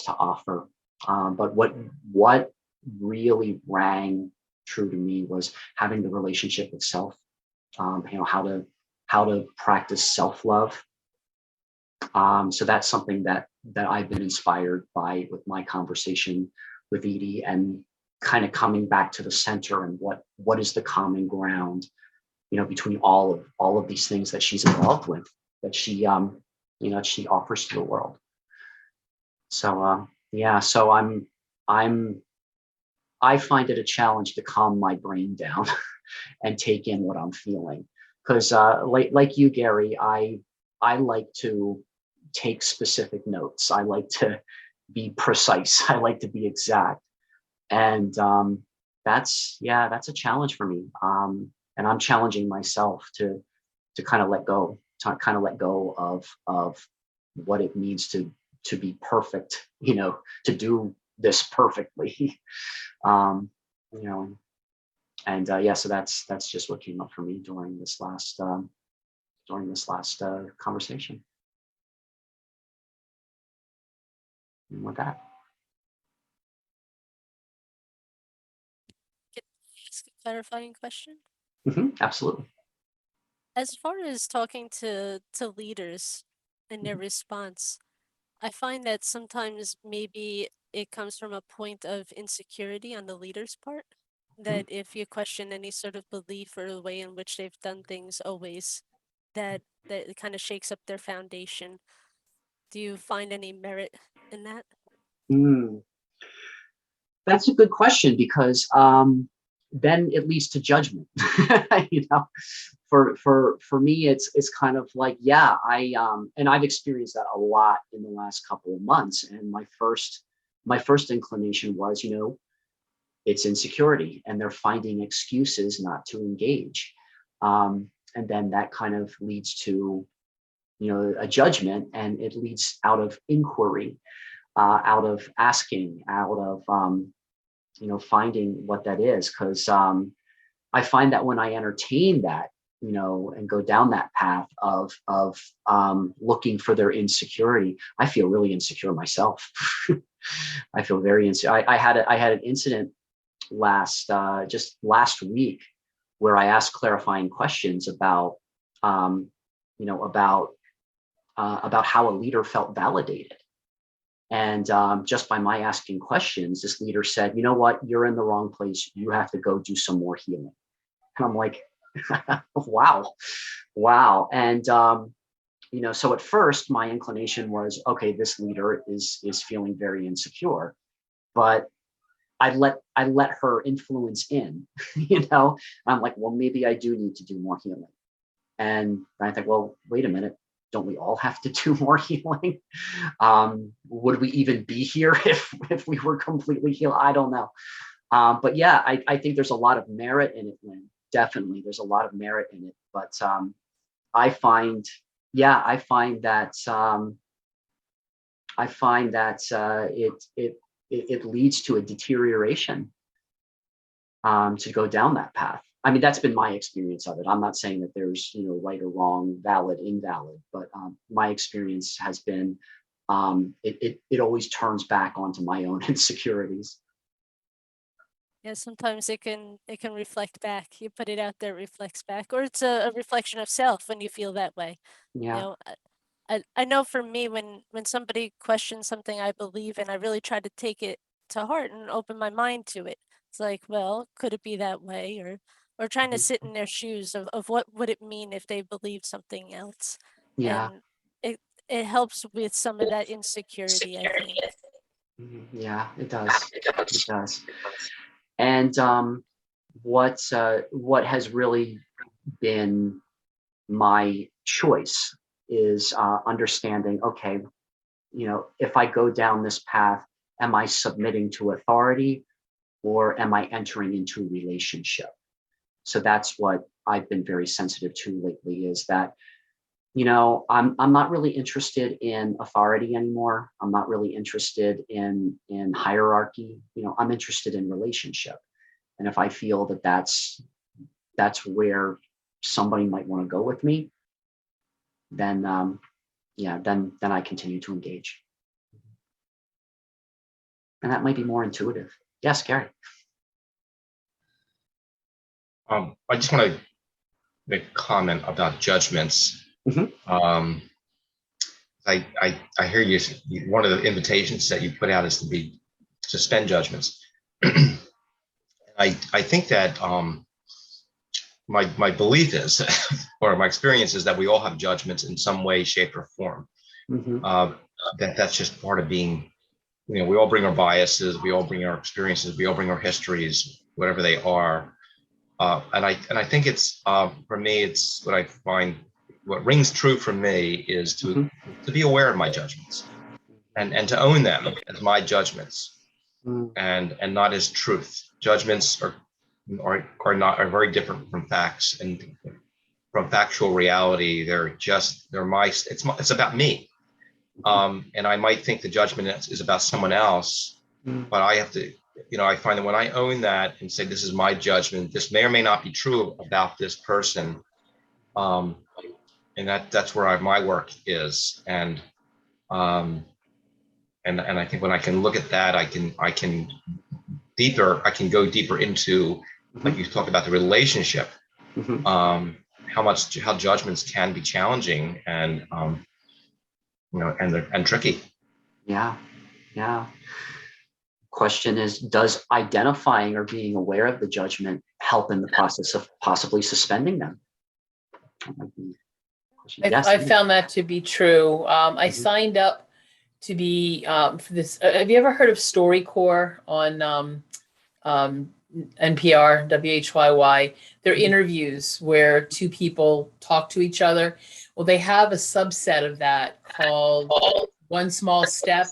to offer. But what really rang true to me was having the relationship with self. How to practice self-love. So that's something that I've been inspired by with my conversation with Edie, and kind of coming back to the center, and what is the common ground, between all of these things that she's involved with, that she offers to the world. So so I find it a challenge to calm my brain down and take in what I'm feeling, because like you, Gary, I like to take specific notes. I like to be precise. I like to be exact, and that's a challenge for me. And I'm challenging myself to kind of let go, of what it means to be perfect, to do this perfectly. you know, and so that's just what came up for me during this last conversation. And with that, Can I ask a clarifying question? absolutely. As far as talking to leaders and their response, I find that sometimes maybe it comes from a point of insecurity on the leader's part. That if you question any sort of belief or the way in which they've done things always, that it kind of shakes up their foundation. Do you find any merit in that? Mm, that's a good question, because then it leads to judgment. you know, for me, it's kind of like, and I've experienced that a lot in the last couple of months. And my first inclination was, it's insecurity, and they're finding excuses not to engage. And then that kind of leads to, a judgment, and it leads out of inquiry, out of asking, out of, finding what that is. Because I find that when I entertain that, and go down that path of looking for their insecurity, I feel really insecure myself. I feel very insecure. I had an incident just last week, where I asked clarifying questions about about how a leader felt validated. And just by my asking questions, this leader said, "You know what? You're in the wrong place. You have to go do some more healing." And I'm like, wow. And so at first my inclination was, okay, this leader is feeling very insecure, but I let her influence in, I'm like, well, maybe I do need to do more healing. And I think, well, wait a minute, don't we all have to do more healing? Would we even be here if we were completely healed? I don't know. But yeah, I think there's a lot of merit in it, Lynn. Definitely, there's a lot of merit in it. But I find, yeah, I find that it leads to a deterioration to go down that path. I mean, that's been my experience of it. I'm not saying that there's, right or wrong, valid, invalid, but my experience has been it always turns back onto my own insecurities. Yeah, sometimes it can reflect back. You put it out there, it reflects back, or it's a reflection of self when you feel that way. You Yeah. know, I know for me, when somebody questions something I believe in, I really try to take it to heart and open my mind to it. It's like, well, could it be that way? Or trying to Mhm. sit in their shoes of what would it mean if they believed something else. Yeah. And it helps with some of that insecurity, I think. Yeah, it does. It does. And what has really been my choice is understanding, okay, if I go down this path, am I submitting to authority or am I entering into a relationship? So that's what I've been very sensitive to lately, is that, I'm not really interested in authority anymore. I'm not really interested in hierarchy. I'm interested in relationship. And if I feel that that's where somebody might want to go with me, then yeah, then I continue to engage. And that might be more intuitive. Yes, Gary. I just want to make a comment about judgments. Mhm. I hear you. One of the invitations that you put out is to suspend judgments. I think that my belief is, or my experience is, that we all have judgments in some way, shape, or form. Mhm. That's just part of being. We all bring our biases, we all bring our experiences, we all bring our histories, whatever they are. And I think it's for me, it's what I find. What rings true for me is to be aware of my judgments and to own them as my judgments Mhm. and not as truth. Judgments are very different from facts and from factual reality. It's about me. And I might think the judgment is about someone else, but I have to, I find that when I own that and say, this is my judgment, this may or may not be true about this person. And that's where my work is. And I think when I can look at that, I can go deeper into, like you talked about, the relationship, Mhm. how judgments can be challenging and and tricky. Yeah. Yeah. Question is, does identifying or being aware of the judgment help in the process of possibly suspending them? That might be a question. Yes. I found that to be true. I Mhm. signed up to be for this. Have you ever heard of StoryCorps on NPR, WHYY? They're interviews where two people talk to each other. Well, they have a subset of that called One Small Step.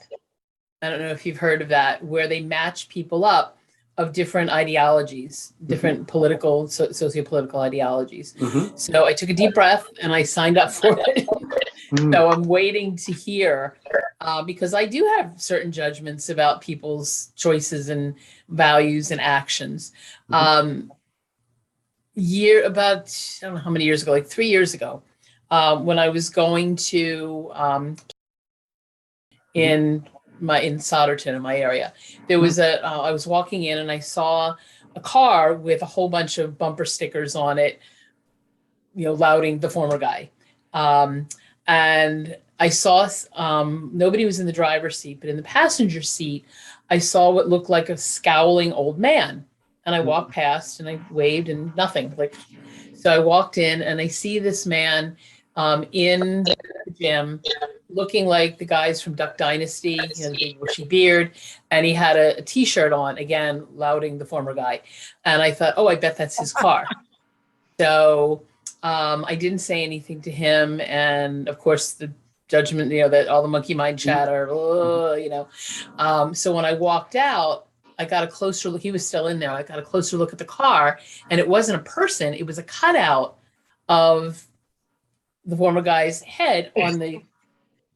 I don't know if you've heard of that, where they match people up of different ideologies, different political, socio-political ideologies. Mhm. So I took a deep breath and I signed up for it. Mhm. So I'm waiting to hear because I do have certain judgments about people's choices and values and actions. About, I don't know how many years ago, like 3 years ago, when I was going to in Solderton, in my area, there was I was walking in and I saw a car with a whole bunch of bumper stickers on it, lauding the former guy. And I saw nobody was in the driver's seat, but in the passenger seat, I saw what looked like a scowling old man. And I walked past and I waved and nothing. So I walked in and I see this man in the gym, looking like the guys from Duck Dynasty, the big bushy beard, and he had a T-shirt on, again, lauding the former guy. And I thought, oh, I bet that's his car. So I didn't say anything to him, and of course the judgment, that all the monkey mind chatter, so when I walked out, I got a closer look. He was still in there. I got a closer look at the car, and it wasn't a person. It was a cutout of the former guy's head on the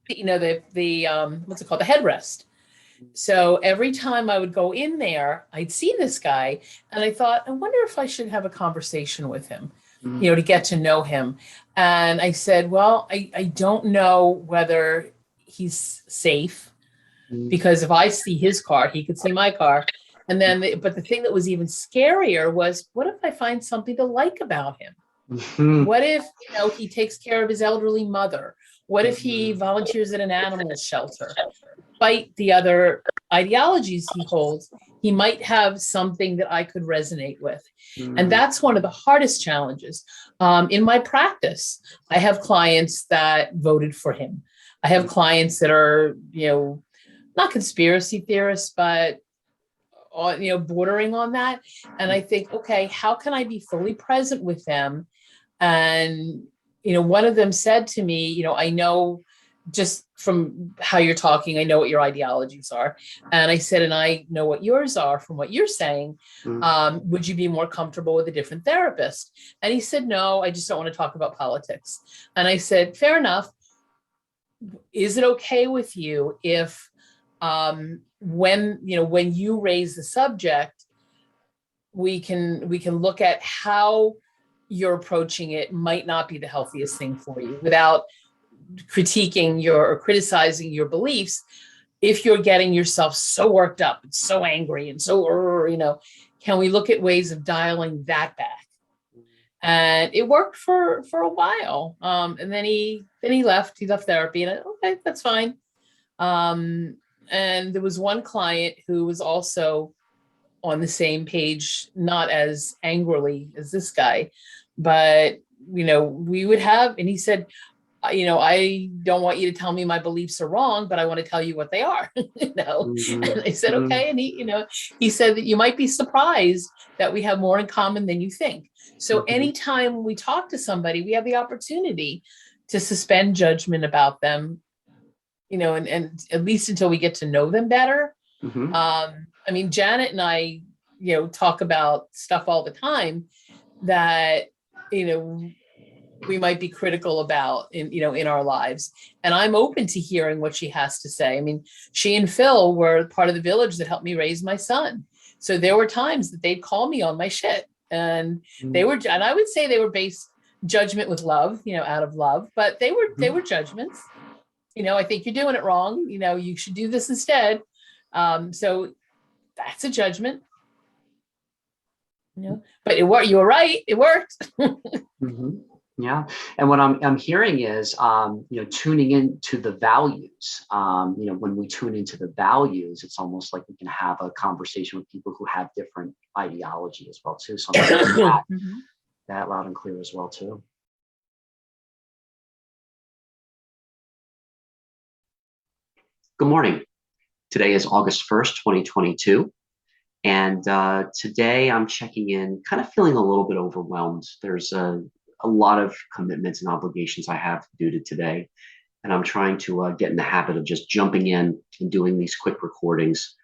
what's it called? The headrest. So every time I would go in there, I'd see this guy, and I thought, I wonder if I should have a conversation with him, to get to know him. And I said, well, I don't know whether he's safe, because if I see his car, he could see my car. And then, but the thing that was even scarier was, what if I find something to like about him? What if, he takes care of his elderly mother? What if he volunteers at an animal shelter? Despite the other ideologies he holds, he might have something that I could resonate with. And that's one of the hardest challenges. In my practice, I have clients that voted for him. I have clients that are, not conspiracy theorists, but bordering on that. And I think, okay, how can I be fully present with them? And one of them said to me, I know, just from how you're talking, I know what your ideologies are. And I said, and I know what yours are from what you're saying. Would you be more comfortable with a different therapist? And he said, no, I just don't want to talk about politics. And I said, fair enough. Is it okay with you if when you raise the subject, we can look at how you're approaching it might not be the healthiest thing for you, without critiquing or criticizing your beliefs. If you're getting yourself so worked up and so angry and so, can we look at ways of dialing that back? And it worked for a while. And then he left. He left therapy, and okay, that's fine. And there was one client who was also on the same page, not as angrily as this guy, but we would have, and he said, I don't want you to tell me my beliefs are wrong, but I want to tell you what they are. And I said, okay. And he said that you might be surprised that we have more in common than you think. So anytime we talk to somebody, we have the opportunity to suspend judgment about them, and at least until we get to know them better. Janet and I, talk about stuff all the time that, we might be critical about in our lives. And I'm open to hearing what she has to say. She and Phil were part of the village that helped me raise my son. So there were times that they'd call me on my shit, and and I would say they were based judgment with love, out of love, but they were judgments. I think you're doing it wrong. You should do this instead. So that's a judgment. But it worked. You were right. It worked. Yeah. And what I'm hearing is, tuning into the values. When we tune into the values, it's almost like we can have a conversation with people who have different ideology as well, too. So I'm hearing that loud and clear as well, too. Good morning. Today is August 1st, 2022. And today I'm checking in, kind of feeling a little bit overwhelmed. There's a lot of commitments and obligations I have to do today. And I'm trying to get in the habit of just jumping in and doing these quick recordings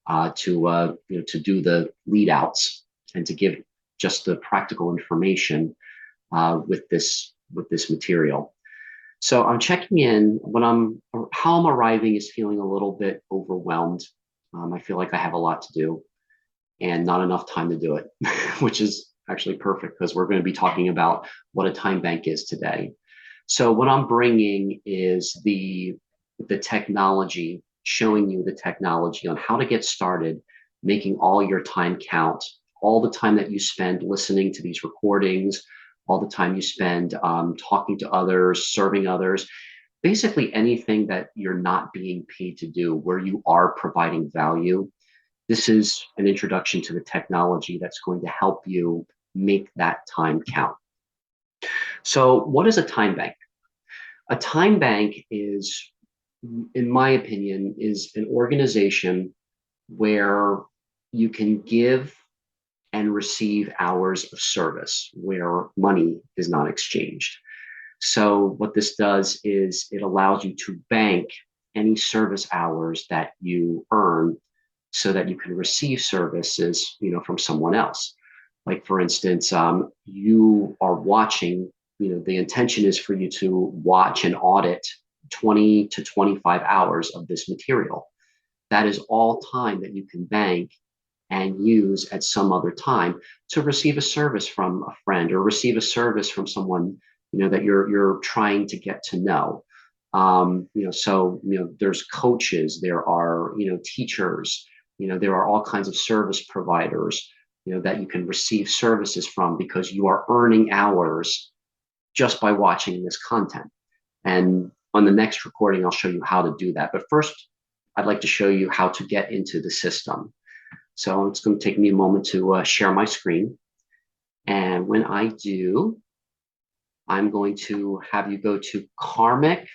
to do the lead outs and to give just the practical information with this material. So I'm checking in. How I'm arriving is feeling a little bit overwhelmed. I feel like I have a lot to do and not enough time to do it, which is actually perfect, because we're going to be talking about what a time bank is today. So what I'm bringing is the technology, showing you the technology on how to get started, making all your time count, all the time that you spend listening to these recordings, all the time you spend talking to others, serving others, basically anything that you're not being paid to do, where you are providing value. This is an introduction to the technology that's going to help you make that time count. So what is a time bank? A time bank is, in my opinion, is an organization where you can give and receive hours of service where money is not exchanged. So what this does is it allows you to bank any service hours that you earn so that you can receive services, from someone else. Like for instance, you are watching, the intention is for you to watch and audit 20 to 25 hours of this material. That is all time that you can bank and use at some other time to receive a service from a friend or receive a service from someone that you're trying to get to know. So there's coaches, there are teachers, there are all kinds of service providers that you can receive services from because you are earning hours just by watching this content. And on the next recording, I'll show you how to do that. But first, I'd like to show you how to get into the system. So it's going to take me a moment to share my screen. And when I do, I'm going to have you go to Karmic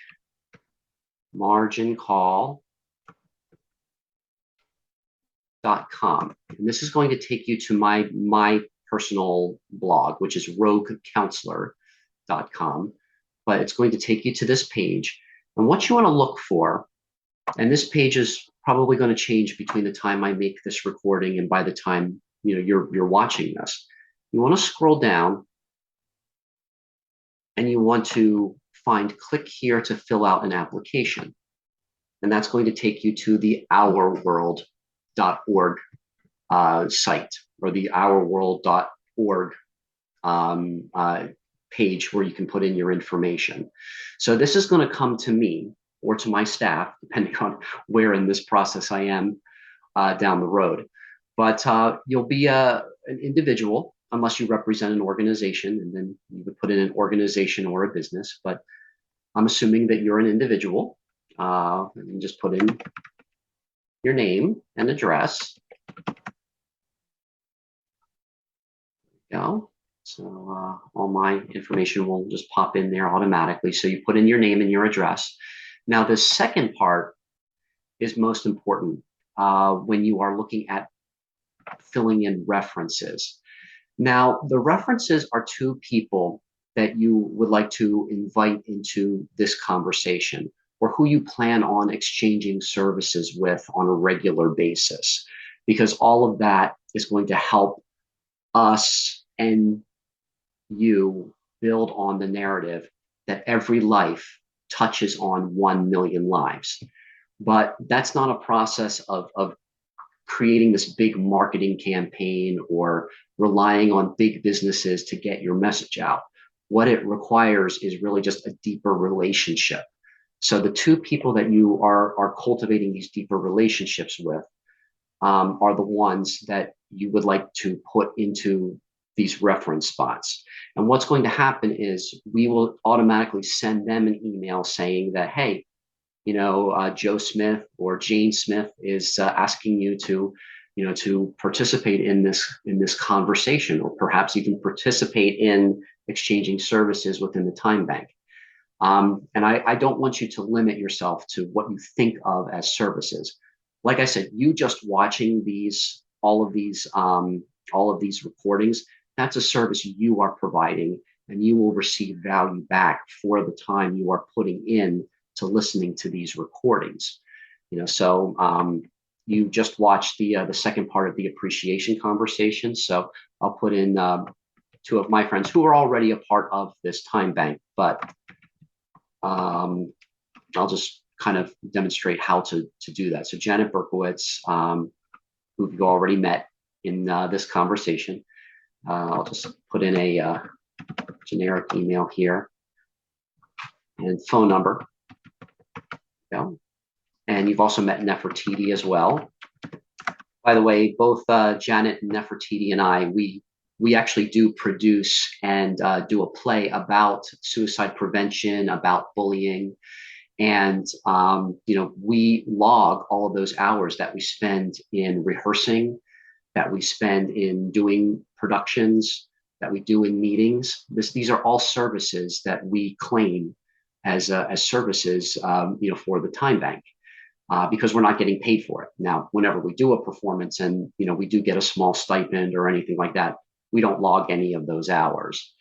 margin call.com. And this is going to take you to my personal blog, which is roguecounselor.com. But it's going to take you to this page. And what you want to look for, and this page is probably going to change between the time I make this recording and by the time you're watching this. You want to scroll down and you want to find click here to fill out an application. And that's going to take you to the ourworld.org site, or the ourworld.org page where you can put in your information. So this is going to come to me or to my staff, depending on where in this process I am down the road. But you'll be an individual unless you represent an organization, and then you would put in an organization or a business. But I'm assuming that you're an individual. And just put in your name and address. There you go. So all my information will just pop in there automatically. So you put in your name and your address. Now, the second part is most important when you are looking at filling in references. Now, the references are two people that you would like to invite into this conversation, or who you plan on exchanging services with on a regular basis, because all of that is going to help us and you build on the narrative that every life touches on 1 million lives. But that's not a process of creating this big marketing campaign or relying on big businesses to get your message out. What it requires is really just a deeper relationship. So the two people that you are cultivating these deeper relationships with are the ones that you would like to put into these reference spots. And what's going to happen is we will automatically send them an email saying that, hey, Joe Smith or Jane Smith is asking you to, to participate in this conversation, or perhaps even participate in exchanging services within the time bank. And I don't want you to limit yourself to what you think of as services. Like I said, you just watching all of these recordings, that's a service you are providing, and you will receive value back for the time you are putting in to listening to these recordings. So you just watched the second part of the appreciation conversation. So I'll put in two of my friends who are already a part of this time bank, but I'll just kind of demonstrate how to do that. So Janet Berkowitz, who you already met in this conversation, I'll just put in a generic email here and phone number. Yeah. And you've also met Nefertiti as well. By the way, both Janet and Nefertiti and I, we actually do produce and do a play about suicide prevention, about bullying. And, we log all of those hours that we spend in rehearsing, that we spend in doing productions, that we do in meetings. These are all services that we claim as services, for the time bank. Because we're not getting paid for it. Now, whenever we do a performance and we do get a small stipend or anything like that, we don't log any of those hours.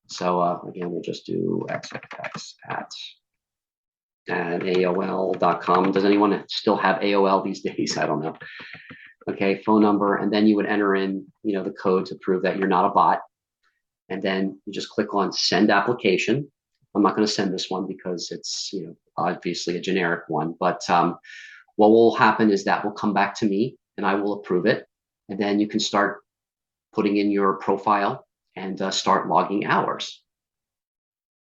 So again, we'll just do xxx at AOL.com. Does anyone still have AOL these days? I don't know. Okay, phone number, and then you would enter in the code to prove that you're not a bot, and then you just click on send application. I'm not going to send this one because it's obviously a generic one, but what will happen is that will come back to me and I will approve it. And then you can start putting in your profile and start logging hours.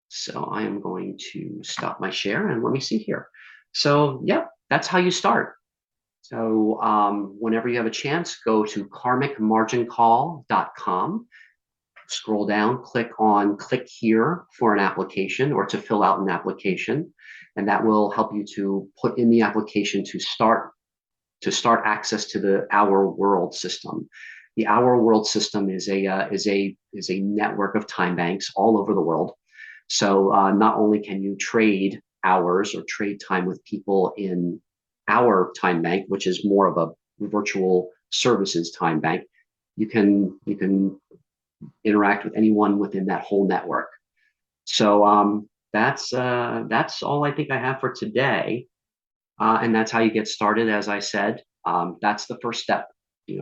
So I am going to stop my share and let me see here. So yeah, that's how you start. So whenever you have a chance, go to karmicmargincall.com. Scroll down, click here for an application or to fill out an application, and that will help you to put in the application to start access to the Our World system. The Our World system is a network of time banks all over the world. So not only can you trade hours or trade time with people in our time bank, which is more of a virtual services time bank, you can interact with anyone within that whole network. So that's all I think I have for today, and that's how you get started. As I said, that's the first step.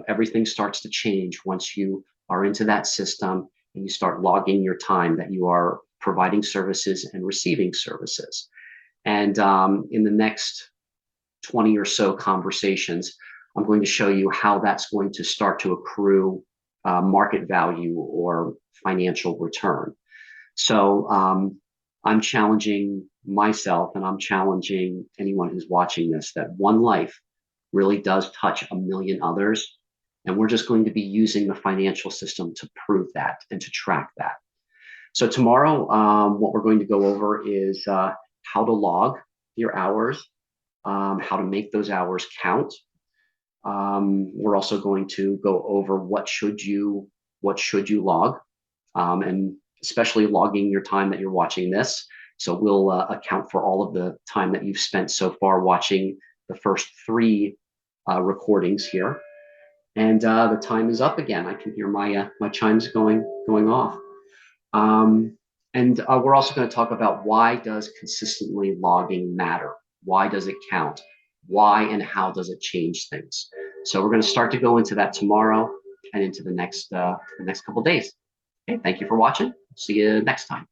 Everything starts to change once you are into that system and you start logging your time that you are providing services and receiving services. And in the next 20 or so conversations, I'm going to show you how that's going to start to accrue market value or financial return. So I'm challenging myself and I'm challenging anyone who's watching this that one life really does touch a million others. And we're just going to be using the financial system to prove that and to track that. So tomorrow, what we're going to go over is how to log your hours, how to make those hours count. We're also going to go over what should you log, and especially logging your time that you're watching this. So we'll account for all of the time that you've spent so far watching the first 3 recordings here. And the time is up again. I can hear my chimes going off. And we're also going to talk about why does consistently logging matter? Why does it count? Why and how does it change things? So we're going to start to go into that tomorrow and into the next couple of days. Okay, thank you for watching. See you next time.